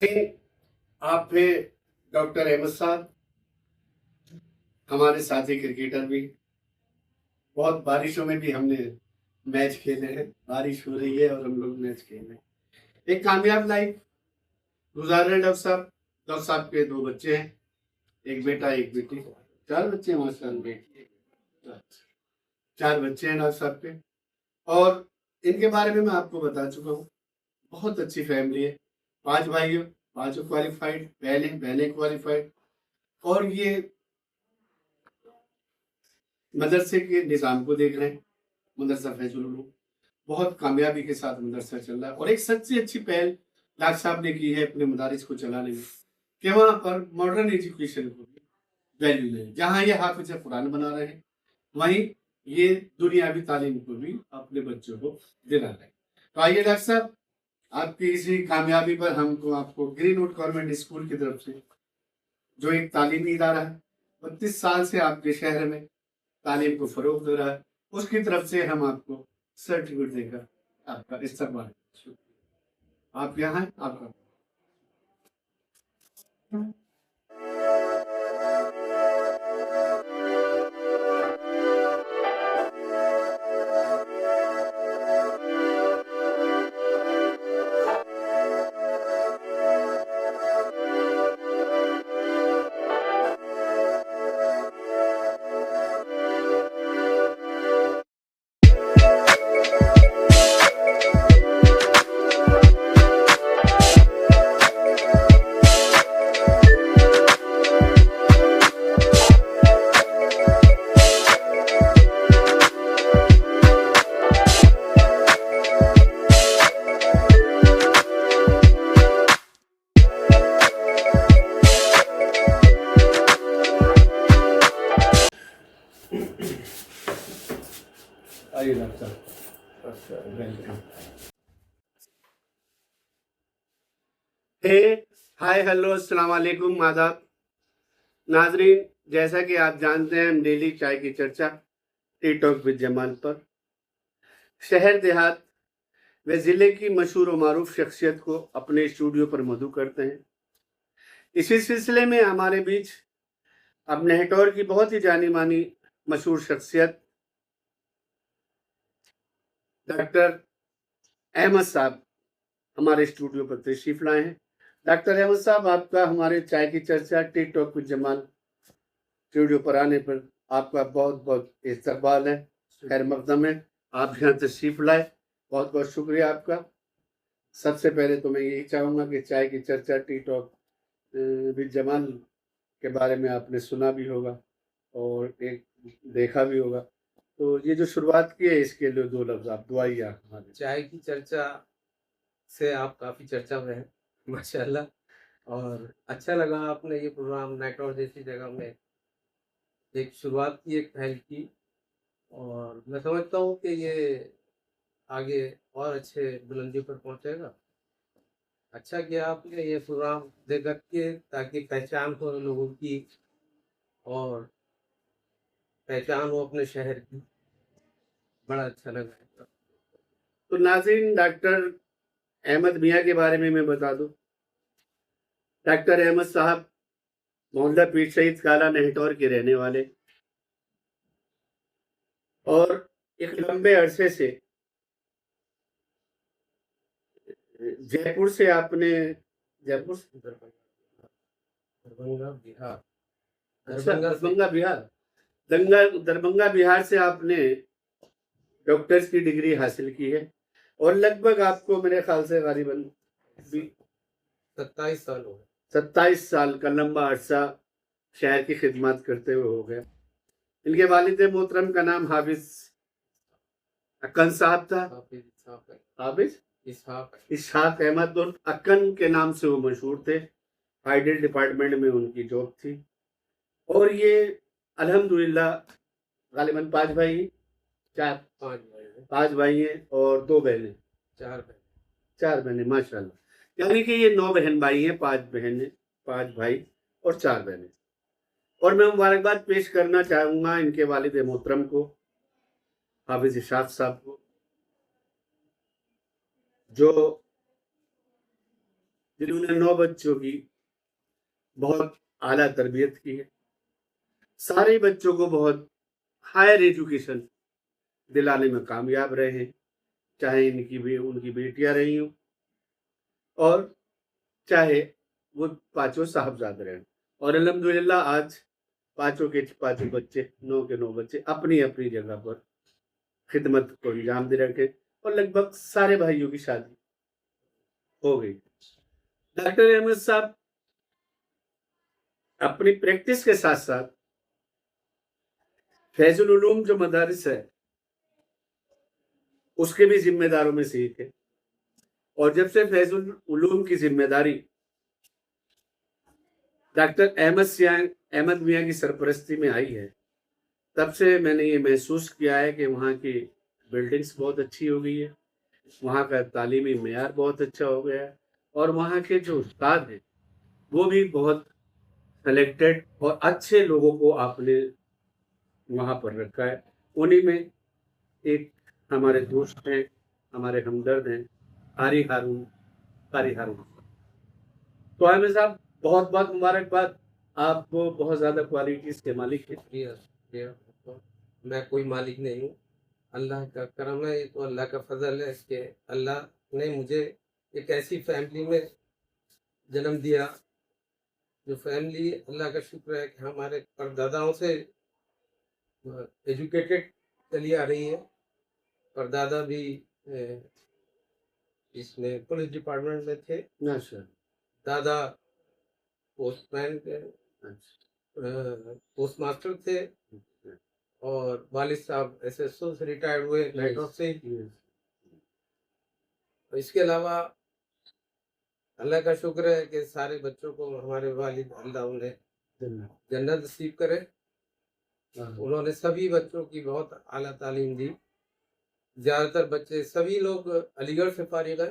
आप थे डॉक्टर अहमद साहब, हमारे साथी क्रिकेटर भी। बहुत बारिशों में भी हमने मैच खेले हैं। बारिश हो रही है और हम लोग मैच खेल रहे हैं। एक कामयाब लाइफ गुजार रहे हैं डॉक्टर साहब। डॉक्टर साहब के 2 बच्चे हैं, एक बेटा एक बेटी। 4 बच्चे हैं माशाल्लाह, बेटी 4 बच्चे हैं डॉक्टर साहब के। और इनके बारे में मैं आपको बता चुका हूँ। बहुत अच्छी फैमिली है। 5 भाइयों, पाँचों क्वालिफाइड, बहनें क्वालिफाइड। और ये मदरसे के निज़ाम को देख रहे हैं। मदरसा फैजुल उलूम बहुत कामयाबी के साथ मदरसा चल रहा है। और एक सबसे अच्छी पहल डॉक्टर साहब ने की है अपने मदारिस को चलाने में, कि वहाँ पर मॉडर्न एजुकेशन को वैल्यू दें। जहाँ ये हाफिज कुरान बना रहे हैं, वहीं ये दुनियावी तालीम को भी अपने बच्चों को दिला रहे हैं। तो आइए डॉक्टर साहब, आपकी इसी कामयाबी पर हमको आपको ग्रीनवुड गवर्नमेंट स्कूल की तरफ से, जो एक तालीमी इदारा है, 32 साल से आपके शहर में तालीम को फरोग दे रहा है, उसकी तरफ से हम आपको सर्टिफिकेट देकर आपका इस्तेमाल। आप यहाँ हैं, आपका आइए डॉक्टर साहब, वेलकम। हे, हाय, हेलो, अस्सलाम वालेकुम, आदाब नाजरीन। जैसा कि आप जानते हैं, हम डेली चाय की चर्चा टी टॉक विद जमाल पर शहर देहात व ज़िले की मशहूर और मारूफ शख्सियत को अपने स्टूडियो पर मधु करते हैं। इसी सिलसिले में हमारे बीच अब नेहटौर की बहुत ही जानी मानी मशहूर शख्सियत डॉक्टर अहमद साहब हमारे स्टूडियो पर तशरीफ लाए हैं। डॉक्टर अहमद साहब, आपका हमारे चाय की चर्चा T talk with Jamal studio पर आने पर आपका बहुत बहुत इस्तकबाल है, खैर मकदम है। आप यहाँ तशरीफ लाए, बहुत बहुत शुक्रिया आपका। सबसे पहले तो मैं यही चाहूँगा कि चाय की चर्चा टी टॉक विद जमाल के बारे में आपने सुना भी होगा और एक देखा भी होगा। तो ये जो शुरुआत की है, इसके लिए 2 लफ्ज़ आप दुआइए हमारे। चाय की चर्चा से आप काफ़ी चर्चा में हैं माशाल्लाह। और अच्छा लगा आपने ये प्रोग्राम नेटवर्क जैसी जगह में एक शुरुआत की, एक पहल की। और मैं समझता हूँ कि ये आगे और अच्छे बुलंदी पर पहुँचेगा। अच्छा किया आपने ये प्रोग्राम दे के, ताकि पहचान हो लोगों की और पहचान हो अपने शहर की। बड़ा अच्छा लगा। तो नाज़रीन, डॉक्टर अहमद मियाँ के बारे में मैं बता दूँ। डॉक्टर अहमद साहब मोहल्ला पीर शहीद काला नेहटौर के रहने वाले और एक लंबे अरसे से जयपुर से आपने जयपुर से दरभंगा बिहार। अच्छा, दरभंगा से। दरभंगा बिहार। दरभंगा बिहार से आपने डॉक्टर्स की डिग्री हासिल की है और लगभग आपको मेरे ख्याल से करीबन 27 साल हो गए। 27 साल का लंबा अरसा शहर की खिदमत करते हुए हो गया। इनके वालिद मोहतरम का नाम हाफिज अक्कन साहब था। हाफिज इसहाक अहमद और अक्कन के नाम से वो मशहूर थे। हाइडल डिपार्टमेंट में उनकी जॉब थी। और ये अल्हम्दुलिल्लाह गालिबन 5 भाई, 5 भाई हैं और 2 बहनें, 4 बहनें माशाल्लाह। यानी कि ये 9 बहन भाई हैं, 5 बहनें, 5 भाई और 4 बहनें। और मैं मुबारकबाद पेश करना चाहूँगा इनके वालिद मोहतरम को, हाफिज इशफाक साहब को, जो जिन्होंने 9 बच्चों की बहुत आला तरबियत की है। सारे बच्चों को बहुत हायर एजुकेशन दिलाने में कामयाब रहे हैं, चाहे उनकी बेटियां रही हों और चाहे वो पांचों साहबजादे रहे। और अल्हम्दुलिल्लाह आज पांचों के पांचों बच्चे 9 के 9 बच्चे अपनी अपनी जगह पर खिदमत को अंजाम दे रखे और लगभग सारे भाइयों की शादी हो गई। डॉक्टर अहमद साहब अपनी प्रैक्टिस के साथ साथ फैजुल उलूम जो मदारिस है उसके भी जिम्मेदारों में से एक है। और जब से फैजुल उलूम की जिम्मेदारी डॉक्टर अहमद मियाँ की सरपरस्ती में आई है, तब से मैंने ये महसूस किया है कि वहाँ की बिल्डिंग्स बहुत अच्छी हो गई है, वहाँ का तालीमी मेयार बहुत अच्छा हो गया है और वहाँ के जो उस्ताद हैं वो भी बहुत सेलेक्टेड और अच्छे लोगों को आपने वहाँ पर रखा है। उन्हीं में एक हमारे दोस्त हैं, हमारे हमदर्द हैं, कारी हारून। तो आमिर साहब बहुत बहुत मुबारकबाद, आप बहुत ज़्यादा क्वालिटीज़ के मालिक हैं। शुक्रिया। मैं कोई मालिक नहीं हूँ, अल्लाह का करम है, ये तो अल्लाह का फजल है कि अल्लाह ने मुझे एक ऐसी फैमिली में जन्म दिया, जो फैमिली अल्लाह का शुक्र है कि हमारे परदादाओं से एजुकेटेड चली आ रही है। परदादा भी इसमें पुलिस डिपार्टमेंट में थे, अच्छा, दादा पोस्टमैन थे, पोस्ट मास्टर थे और वालिद साहब एसएसओ से रिटायर्ड हुए नाइटॉफ से। तो इसके अलावा अल्लाह का शुक्र है कि सारे बच्चों को हमारे वालिद अल्लाह उन्हें जन्नत नसीब करे। उन्होंने सभी बच्चों की बहुत आला तालीम दी। ज़्यादातर बच्चे सभी लोग अलीगढ़ से फारिग है।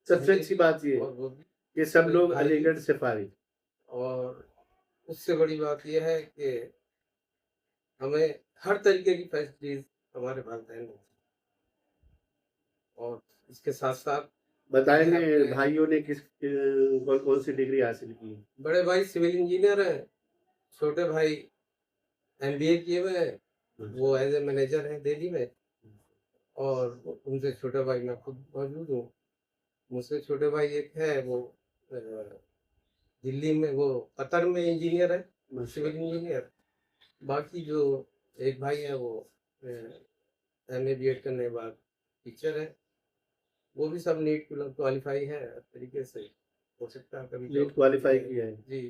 सबसे अच्छी बात ये और वो कि सब लोग अलीगढ़ से फारिग। और उससे बड़ी बात यह है कि हमें हर तरीके की फैसिलिटीज हमारे वालिदैन ने दी। और इसके साथ साथ बताएंगे भाइयों ने कौन कौन सी डिग्री हासिल की? बड़े भाई सिविल इंजीनियर हैं, छोटे भाई एमबीए किए हुए हैं, वो एज ए मैनेजर हैं दिल्ली में। और उनसे छोटा भाई मैं खुद मौजूद हूँ। मुझसे छोटे भाई एक है, वो दिल्ली में, वो कतर में इंजीनियर है, सिविल इंजीनियर। बाकी जो एक भाई है वो एमए बीएड करने के बाद टीचर है। वो भी सब नीट क्वालिफाई है तरीके से, हो सकता है कभी नीट क्वालिफाई किया है जी।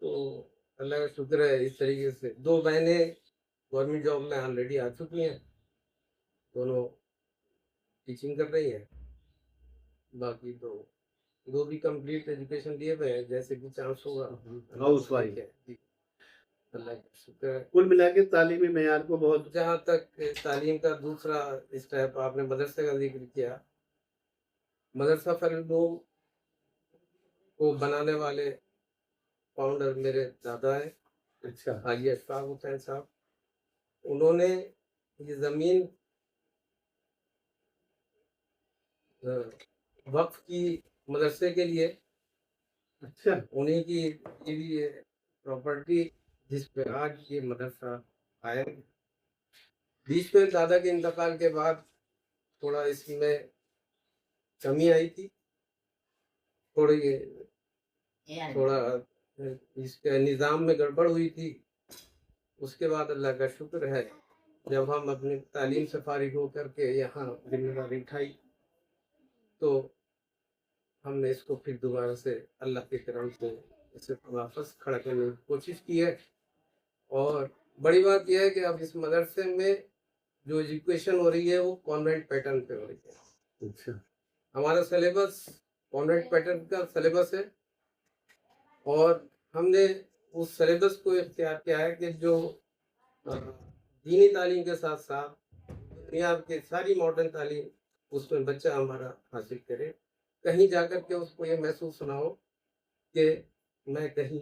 तो अल्लाह का शुक्र है, इस तरीके से 2 बहनें गवर्नमेंट जॉब में ऑलरेडी आ चुकी हैं, दोनों टीचिंग कर रही हैं। बाकी तो 2 भी कंप्लीट एजुकेशन लिए हुए हैं, जैसे भी चांस होगा। हाउस वाइफ है जी, अल्लाह का शुक्र है। कुल मिला के तालीमी मेयार को बहुत। जहाँ तक तालीम का दूसरा स्टेप, आपने मदरसे का जिक्र किया, मदरसा फरूम को बनाने वाले फाउंडर मेरे दादा हैं, अच्छा, हाजी अशफाक हुसैन साहब। उन्होंने ये जमीन वक्फ की मदरसे के लिए, अच्छा, उन्हीं की ये प्रॉपर्टी जिस पे आज ये मदरसा आया। बीच में दादा के इंतकाल के बाद थोड़ा इसमें कमी आई थी, थोड़ा इसके निज़ाम में गड़बड़ हुई थी। उसके बाद अल्लाह का शुक्र है, जब हम अपनी तालीम से फारिग होकर के यहाँ जिम्मेदारी उठाई तो हमने इसको फिर दोबारा से अल्लाह के करम से इसे वापस खड़ा करने की कोशिश की है। और बड़ी बात यह है कि अब इस मदरसे में जो एजुकेशन हो रही है वो कॉन्वेंट पैटर्न पे हो रही है। अच्छा, हमारा सिलेबस कॉन्वेंट पैटर्न का सिलेबस है और हमने उस सिलेबस को इख्तियार किया है कि जो दीनी तालीम के साथ साथ दुनिया की सारी मॉडर्न तालीम उसमें बच्चा हमारा हासिल करे, कहीं जाकर के उसको ये महसूस ना हो कि मैं कहीं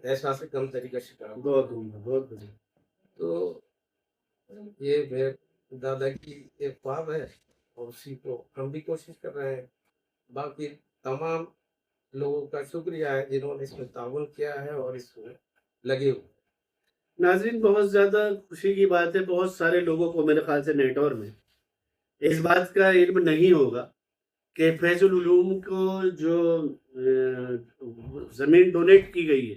ऐसा से कम तरीका शिकार हूं। बहुत बहुत बढ़िया। तो ये मेरे दादा की एक ख्वाब है और उसी को हम भी कोशिश कर रहे हैं। बाकी तमाम लोगों का शुक्रिया है जिन्होंने इसमें ताउन किया है और इसमें लगे हुए। नाज़रीन, बहुत ज़्यादा खुशी की बात है, बहुत सारे लोगों को मेरे ख़्याल से नेटौर में इस बात का इल्म नहीं होगा कि फैज़ुल उलूम को जो ज़मीन डोनेट की गई है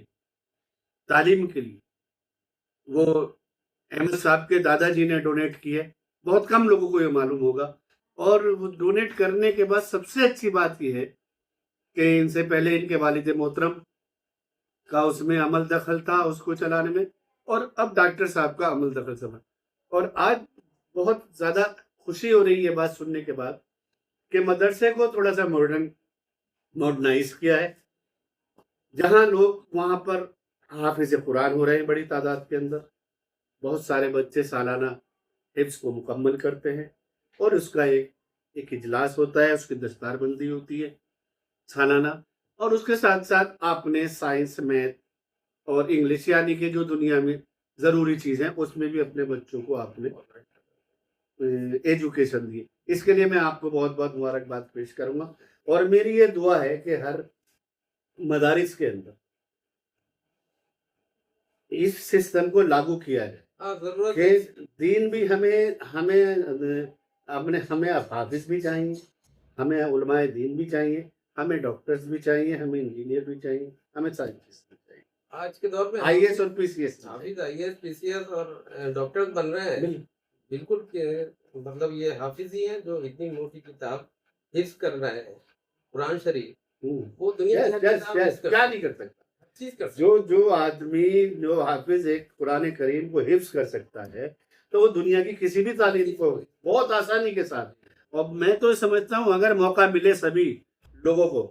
तालीम के लिए, वो अहमद साहब के दादाजी ने डोनेट की है। बहुत कम लोगों को ये मालूम होगा। और वो डोनेट करने के बाद सबसे अच्छी बात ये है कि इनसे पहले इनके वालिद मोहतरम का उसमें अमल दखल था उसको चलाने में, और अब डॉक्टर साहब का अमल दखल समय। और आज बहुत ज़्यादा खुशी हो रही है बात सुनने के बाद कि मदरसे को थोड़ा सा मॉडर्नाइज किया है, जहाँ लोग वहाँ पर हाफिज कुरान हो रहे हैं बड़ी तादाद के अंदर। बहुत सारे बच्चे सालाना हिफ्स को मुकम्मल करते हैं और उसका एक इजलास होता है, उसकी दस्तारबंदी होती है सालाना। और उसके साथ साथ आपने साइंस, मैथ और इंग्लिश यानी कि जो दुनिया में ज़रूरी चीज़ है उसमें भी अपने बच्चों को आपने एजुकेशन दी। इसके लिए मैं आपको बहुत बहुत मुबारकबाद पेश करूँगा। और मेरी ये दुआ है कि हर मदारिस के अंदर इस सिस्टम को लागू किया जाए हाँ, ज़रूरत कि है। दीन भी हमें हमें अपने हमें हाफिज भी चाहिए, हमें उलमाए दीन भी चाहिए, हमें डॉक्टर्स भी चाहिए, हमें इंजीनियर भी चाहिए, हमें साइंटिस्ट भी चाहिए, आज के दौर में आईएएस और पीसीएस चाहिए। हाफिज आईएएस पीसीएस और डॉक्टर्स बन रहे हैं। बिल्कुल। बिल्कुल के मतलब ये हाफिज ही हैं जो इतनी मोटी किताब हिफ्ज कर रहे हैं, कुरान शरीफ। वो दुनिया की यस हर यस किताब यस, हिफ्ज कर क्या सकता नहीं कर सकता। है, हर चीज कर सकता जो आदमी जो हाफिज एक कुरान करीम को हिफ्ज कर सकता है तो वो दुनिया की किसी भी तालीम को बहुत आसानी के साथ। और मैं तो समझता हूँ अगर मौका मिले सभी लोगों को,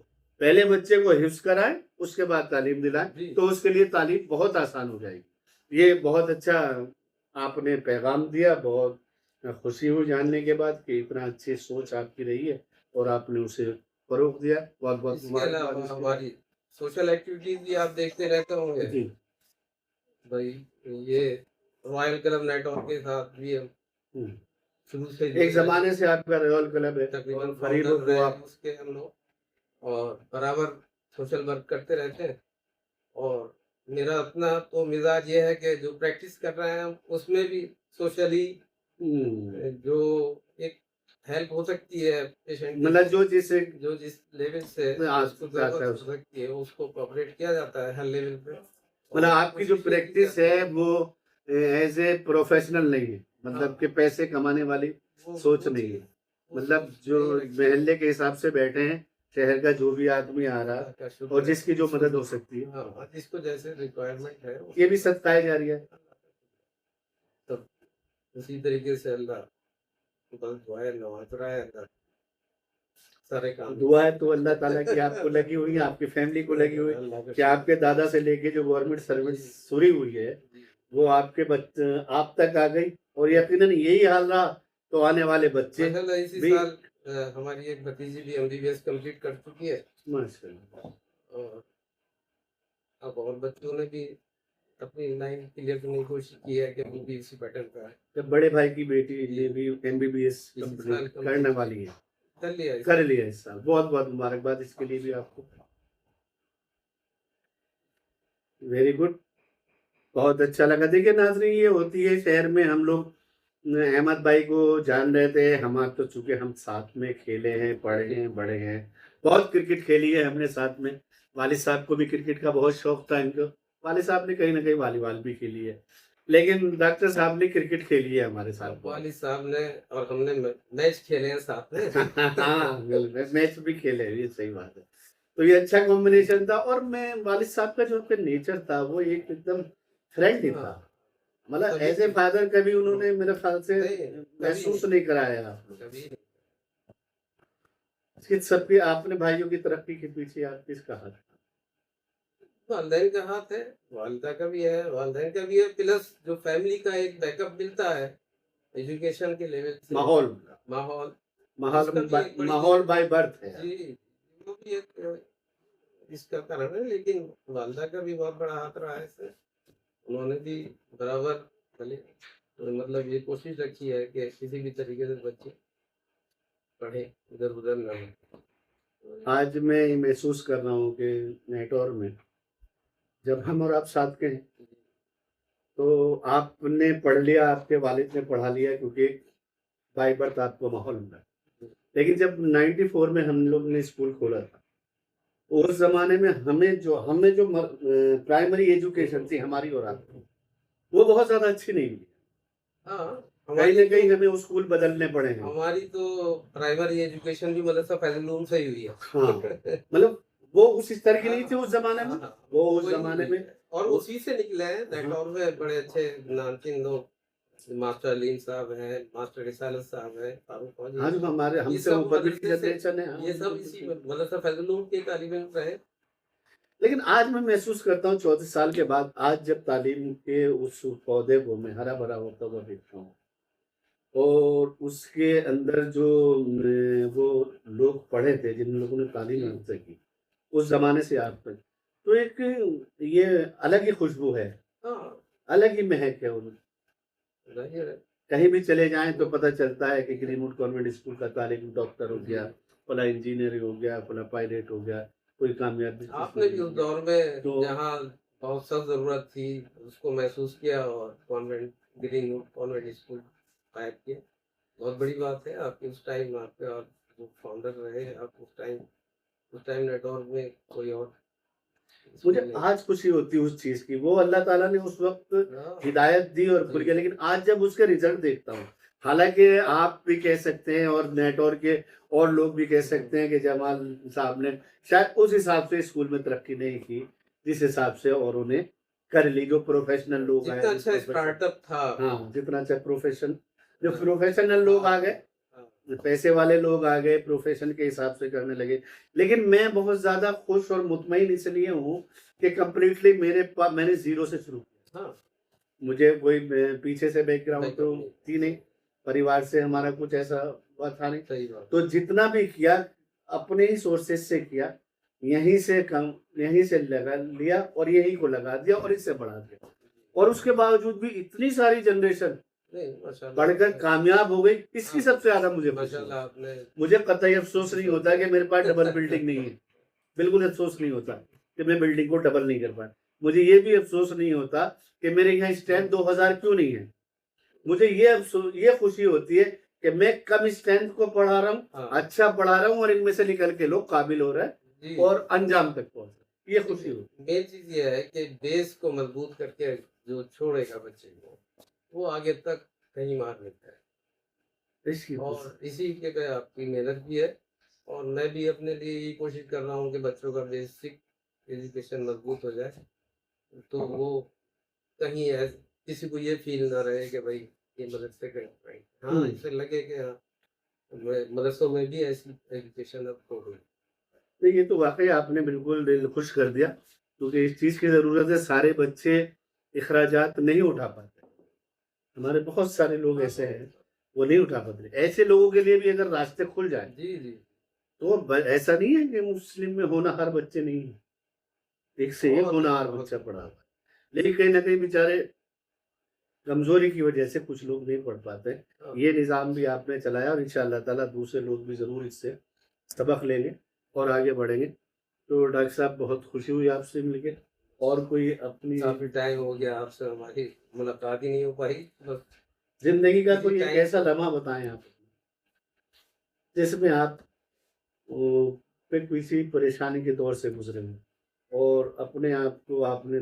पहले बच्चे को हिफ्ज कराएं उसके बाद तालीम दिलाएं जी। तो उसके लिए तालीम बहुत आसान हो जाएगी। ये बहुत अच्छा आपने पैगाम दिया। बहुत खुशी हुई जानने के बाद कि इतना अच्छी सोच आपकी रही है और आपने उसे फरोग दिया। बहुत बहुत इसके मुबारकबाद अलावा इसके लिए। हमारी सोशल एक्टिविटीज भी आप देखते रहते होंगे जी भाई। ये रॉयल क्लब नेटवर्क के साथ भी हम हम्म। शुरू से एक जुड़े रहे। जमाने से आपका रॉयल क्लब है तकरीबन और फाउंडर गरीबों को रहे आप उसके हम लोग और बराबर सोशल वर्क करते रहते हैं। और मेरा अपना तो मिजाज ये है कि जो प्रैक्टिस कर रहे हैं उसमें भी सोशली जो एक हेल्प हो सकती है पेशेंट की, मतलब जो जिसे जो जिस लेवल से आज उसको जाता है जरूरत हो सकती है उसको कोऑपरेट किया जाता है हर लेवल पे। मतलब और आपकी जो कोशिश ये की प्रैक्टिस जाती है वो एज ए प्रोफेशनल नहीं है, मतलब हाँ, कि पैसे कमाने वाली सोच वो नहीं चीज है। वो मतलब सोच जो नहीं रखी है। महल्ले के हिसाब से बैठे हैं, शहर का जो भी आदमी आ रहा अल्लाह का है शुक्र और है जिसकी जो मदद हो सकती है, हाँ, जिसको जैसे रिक्वायरमेंट है ये भी सत्ताए जा रही है। तो उसी तरीके से अल्लाह बस दुआएं नवाज रहा है। अल्लाह सारे काम दुआ है तो अल्लाह ताला की आपको लगी हुई है, आपकी फैमिली को लगी हुई अल्लाह का कि आपके दादा से लेके जो गवर्नमेंट सर्विस शुरू हुई है वो आपके बच्चे आप तक आ गई। और यकीनन यही हाल रहा तो आने वाले बच्चे माशाल्लाह इसी भी। साल हमारी एक भतीजी भी एमबीबीएस कंप्लीट कर चुकी है। माशाल्लाह। और अब और बच्चों ने भी अपनी लाइन क्लियर करने की कोशिश की है कि वो भी इसी पैटर्न का है। तो बड़े भाई की बेटी ये भी एमबीबीएस इसी साल कंप्लीट complete करने वाली है, कर लिया इस कर लिया इस साल। बहुत बहुत मुबारकबाद इसके लिए भी आपको। वेरी गुड, बहुत अच्छा लगा। देखिए नाजरीन, ये होती है शहर में। हम लोग अहमद भाई को जान रहे थे, हमारे तो चूंकि हम साथ में खेले हैं, पढ़े हैं, बड़े हैं, बहुत क्रिकेट खेली है हमने साथ में। वालिद साहब को भी क्रिकेट का बहुत शौक था इनको। वालिद साहब ने कहीं ना कहीं वॉलीबॉल भी खेली है, लेकिन डॉक्टर साहब ने क्रिकेट खेली है हमारे साथ बहुत। वालिद साहब ने और हमने मैच खेले हैं साथ में। हाँ, मैच भी खेले हैं, ये सही बात है। तो ये अच्छा कॉम्बिनेशन था। और मैं वालिद साहब का जो नेचर था वो एक एकदम फ्रेंडली था। हाँ, मतलब सभी एज ए फादर कभी उन्होंने मेरे ख्याल से नहीं, महसूस नहीं कराया आपको। कभी इसके सबके आपने भाइयों की तरक्की के पीछे आप किसका हाथ था? वालदेन का हाथ है, वालिदा का भी है, वालदेन का भी है, प्लस जो फैमिली का एक बैकअप मिलता है एजुकेशन के लेवल से। माहौल माहौल माहौल उसका भी एक बड़ी माहौल बाय बर्थ है। जी वो भी एक इसका कारण है। लेकिन वालदा का भी बहुत बड़ा हाथ रहा है इसमें। उन्होंने भी बराबर भले मतलब ये कोशिश रखी है कि किसी भी तरीके से बच्चे पढ़े, इधर उधर न हो। आज मैं ये महसूस कर रहा हूँ कि नेटवर्क में जब हम और आप साथ के हैं, तो आपने पढ़ लिया, आपके वालिद ने पढ़ा लिया, क्योंकि बाय बर्थ आपको माहौल मिला। लेकिन जब 94 में हम लोग ने स्कूल खोला था, उस ज़माने में हमें जो प्राइमरी एजुकेशन थी हमारी और आपकी, वो बहुत ज़्यादा अच्छी नहीं मिली। हाँ, कहीं हमारी न कहीं हमें वो स्कूल बदलने पड़े हैं। हमारी तो प्राइमरी एजुकेशन भी मदरसा फैज़ल उलूम से ही हुई है। हाँ, मतलब वो उस स्तर की नहीं थी उस ज़माने में। हाँ, वो उस वही ज़माने में और वो उसी से निकले हैं। हाँ, नेटौर में बड़े अच्छे नामचीन लोग मास्टर अलीम साहब हैं, मास्टर रिसालत साहब हैं, फारूक फौजी हाँ, हैं। जो हमारे ये हमसे सब ऊपर भी मदरसे से जनरेशन है। हाँ, ये सब बिल्कुल, इसी बिल्कुल। मदरसा फैज़ल उलूम के तालिब इल्म रहे। लेकिन आज मैं महसूस करता हूँ 34 साल के बाद, आज जब तालीम के उस पौधे को मैं हरा-भरा होता हुआ देखता हूँ और उसके अंदर जो वो लोग पढ़े थे, जिन लोगों ने तालीम जी, हासिल की, उस ज़माने से आज तक, तो एक ये अलग ही खुशबू है, हाँ, अलग ही महक है उन ज़ाहिर है। कहीं भी चले जाएँ तो वो पता चलता है कि ग्रीनवुड कॉन्वेंट स्कूल का तालिब डॉक्टर हो गया, जी, फला इंजीनियर हो गया, फला पायलट हो गया, कोई कामयाब आपने बिज़नेसमैन भी हो उस गया। दौर में तो जहाँ बहुत सख्त ज़रूरत थी, उसको महसूस किया और कॉन्वेंट ग्रीनवुड कॉन्वेंट स्कूल कायम किया। बहुत बड़ी बात है आपके उस टाइम आपके और जो फाउंडर रहे आप उस टाइम नेटवर्क में कोई और मुझे स्कूल नहीं आज खुशी होती है उस चीज़ की, वो अल्लाह ताला ने उस वक़्त हाँ, हिदायत दी और खुल जी, गया, लेकिन आज जब उसके रिज़ल्ट देखता हूँ, हालाँकि आप भी कह सकते हैं और नेटवर्क के और लोग भी कह हुँ, सकते हैं कि जमाल साहब ने शायद उस हिसाब से स्कूल में तरक्की नहीं की, जिस हिसाब से औरों ने कर ली, जो प्रोफ़ेशनल लोग आए, जितना जो अच्छा प्रोफ़ेशन स्टार्टअप था हाँ, जितना अच्छा जो हाँ, प्रोफ़ेशनल लोग आ आप गए, हाँ, पैसे वाले लोग आ गए, प्रोफ़ेशन के हिसाब से करने लगे। लेकिन मैं बहुत ज़्यादा खुश और मुतमईन इसलिए हूँ कि कंप्लीटली मैंने ज़ीरो से शुरू किया। हाँ, मुझे कोई पीछे से बैकग्राउंड तो बैकअप नहीं, थी नहीं, परिवार से हमारा कुछ ऐसा हुआ था नहीं। सही बात तो जितना भी किया, अपने ही सोर्सेज़ से किया, यहीं से लगा लिया और यहीं को लगा दिया और इससे बढ़ा दिया। और उसके बावजूद भी इतनी सारी जनरेशन नहीं माशाल्लाह पढ़कर आपने कामयाब हो गई, इसकी हाँ, सबसे ज़्यादा मुझे खुशी हुई। माशाल्लाह आपने मुझे कतई अफ़सोस अच्छी नहीं सोच होता कि मेरे पास डबल है। बिल्डिंग नहीं है। बिल्कुल अफ़सोस नहीं होता कि मैं बिल्डिंग को डबल नहीं कर पाया। मुझे ये भी अफ़सोस नहीं होता कि मेरे यहाँ स्ट्रेंथ 2000 क्यों नहीं है। मुझे ये खुशी होती है कि मैं कम स्ट्रेंथ को पढ़ा रहा हूँ, हाँ, अच्छा पढ़ा रहा हूँ और इनमें से निकल के लोग काबिल हो रहे हैं जी, और अंजाम तक पहुँच रहे हैं। ये खुशी देखिए होती मेन चीज़ ये है कि बेस को मजबूत करके जो छोड़ेगा बच्चे को, वो आगे तक कहीं मार लेता है। है। इसकी खुशी और इसी के पे आपकी मेहनत भी है और मैं भी अपने लिए यही कोशिश कर रहा हूँ कि बच्चों का बेसिक एजुकेशन मजबूत हो जाए तो वो कहीं किसी को ये फील ना रहे कि भाई ये मदरसे का पढ़ाई हाँ हुँ। इसे लगे कि हाँ मदरसों में भी ऐसी एजुकेशन अब हो गई नहीं, ये तो वाक़ई आपने बिल्कुल दिल खुश कर दिया, क्योंकि इस चीज़ की ज़रूरत है। सारे बच्चे इख़राजात नहीं उठा पाते। हमारे बहुत सारे लोग हाँ ऐसे हैं, वो नहीं उठा पाते। ऐसे लोगों के लिए भी अगर रास्ते खुल जाएँ, जी जी तो ऐसा नहीं है कि मुस्लिम में होनहार बच्चे नहीं हैं। एक से एक बहुत होनहार बहुत बच्चा पढ़ा हुआ है। लेकिन कहीं न कहीं बेचारे कमज़ोरी की वजह से कुछ लोग नहीं पढ़ पाते। हाँ ये निज़ाम भी आपने चलाया और इंशाअल्लाह ताला दूसरे लोग भी ज़रूर इससे सबक लेंगे और आगे बढ़ेंगे। तो डॉक्टर साहब, बहुत खुशी हुई आपसे मिलके। और कोई अपनी काफी टाइम हो गया आपसे हमारी मुलाकात ही नहीं हो पाई बस ज़िंदगी का किसी कोई एक टाइम ऐसा लम्हा बताएँ आप, जिसमें आप पे किसी परेशानी के दौर से गुज़रे हों और अपने आप को आपने